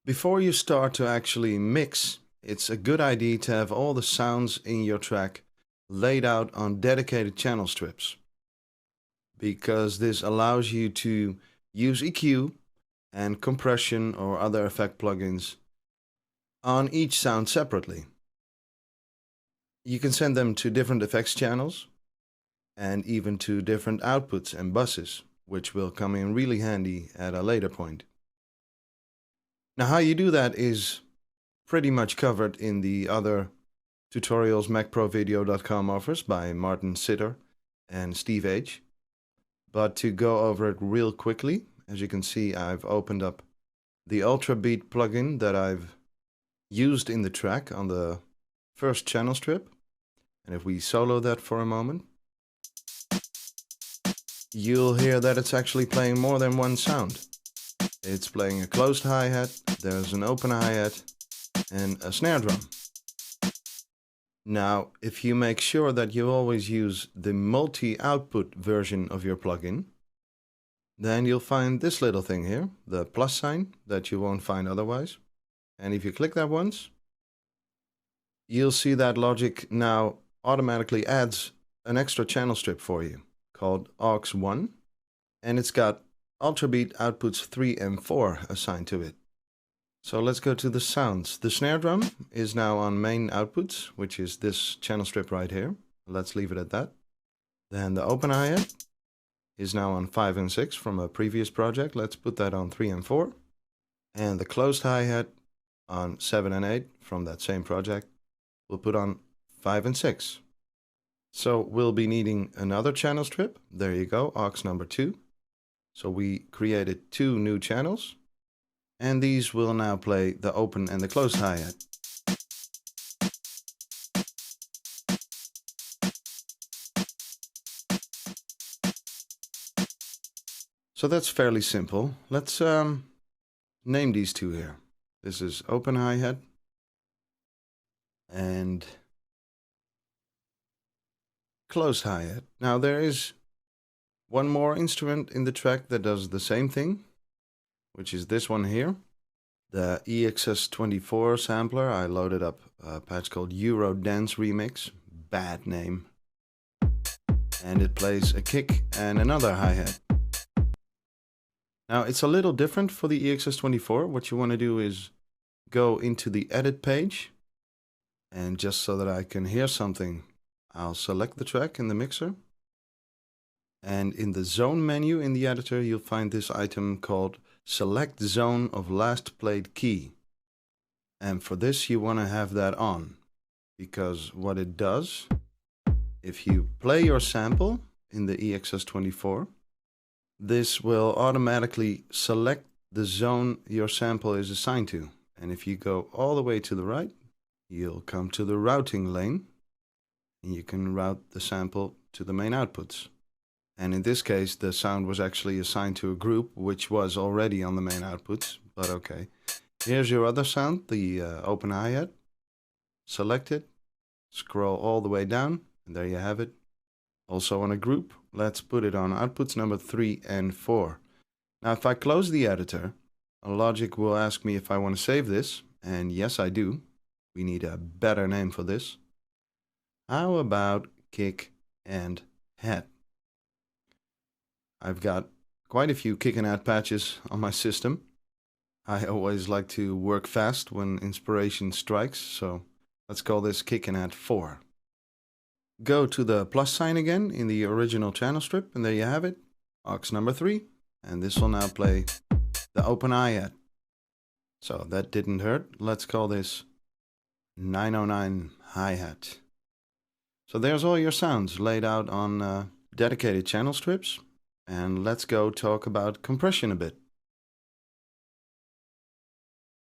Before you start to actually mix, it's a good idea to have all the sounds in your track laid out on dedicated channel strips, because this allows you to use EQ and compression or other effect plugins on each sound separately. You can send them to different effects channels and even to different outputs and buses, which will come in really handy at a later point. Now, how you do that is pretty much covered in the other tutorials MacProVideo.com offers by Martin Sitter and Steve H. But to go over it real quickly, as you can see, I've opened up the Ultra Beat plugin that I've used in the track on the first channel strip. And if we solo that for a moment, you'll hear that it's actually playing more than one sound. It's playing a closed hi-hat, there's an open hi-hat, and a snare drum. Now, if you make sure that you always use the multi-output version of your plugin, then you'll find this little thing here, the plus sign, that you won't find otherwise. And if you click that once, you'll see that Logic now automatically adds an extra channel strip for you called aux1, and it's got Ultrabeat outputs 3 and 4 assigned to it. So let's go to the sounds. The snare drum is now on main outputs, which is this channel strip right here. Let's leave it at that. Then the open hi-hat is now on 5 and 6 from a previous project. Let's put that on 3 and 4. And the closed hi-hat on 7 and 8 from that same project we'll put on 5 and 6. So we'll be needing another channel strip. There you go, aux number 2. So we created 2 new channels, and these will now play the open and the closed hi-hat. So that's fairly simple. Let's name these two here. This is open hi-hat and closed hi-hat. Now there is one more instrument in the track that does the same thing, which is this one here, the EXS24 sampler. I loaded up a patch called Euro Dance Remix, bad name, and it plays a kick and another hi-hat. Now it's a little different for the EXS24. What you want to do is go into the edit page, and just so that I can hear something, I'll select the track in the mixer. And in the zone menu in the editor, you'll find this item called Select Zone of Last Played Key. And for this, you want to have that on, because what it does, if you play your sample in the EXS24, this will automatically select the zone your sample is assigned to. And if you go all the way to the right, you'll come to the routing lane, and you can route the sample to the main outputs. And in this case, the sound was actually assigned to a group which was already on the main outputs, but okay. Here's your other sound, the open hi-hat. Select it, scroll all the way down, and there you have it. Also on a group. Let's put it on outputs number 3 and 4. Now if I close the editor, Logic will ask me if I want to save this, and yes I do. We need a better name for this. How about kick and hat? I've got quite a few kick and hat patches on my system. I always like to work fast when inspiration strikes, so let's call this kick and hat 4. Go to the plus sign again in the original channel strip, and there you have it, aux number 3, and this will now play the open hi-hat. So that didn't hurt. Let's call this 909 hi-hat. So there's all your sounds laid out on dedicated channel strips. And let's go talk about compression a bit.